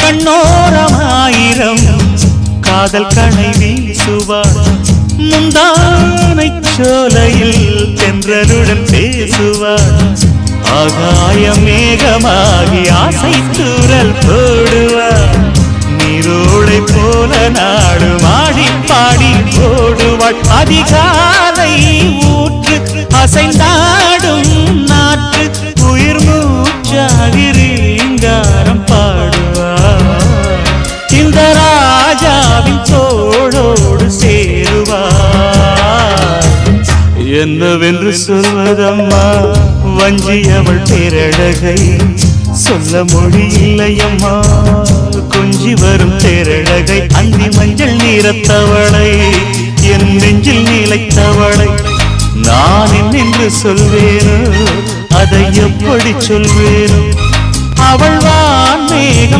கண்ணோரமாயிரம் காதல் கணை வீசுவாள் முந்தானை சோலையில் தென்றலுடன் பேசுவாள் ஆகாய மேகமாகி ஆசை தூரல் போடுவாள் நீரோடை போல நாடு மாடி பாடி ஓடுவாள் அதிகாலை ஊற்று அசைந்தாடும் நாற்று உயிர் மூச்சாகிறீங்காரம் பாடுவாள் இந்த ராஜாவின் தோளோடு சேருவாள் என்னவென்று சொல்வதம்மா வஞ்சி அவள் பேரழகை சொல்ல மொழியில்லையம்மா கொஞ்சி வரும் தேரழகை அந்தி மஞ்சள் நீரத்தவளை என் நெஞ்சில் நிலைத்தவளை நான் என்னென்று சொல்வேனோ அதை எப்படி சொல்வேனோ அவள் வான் மேகம்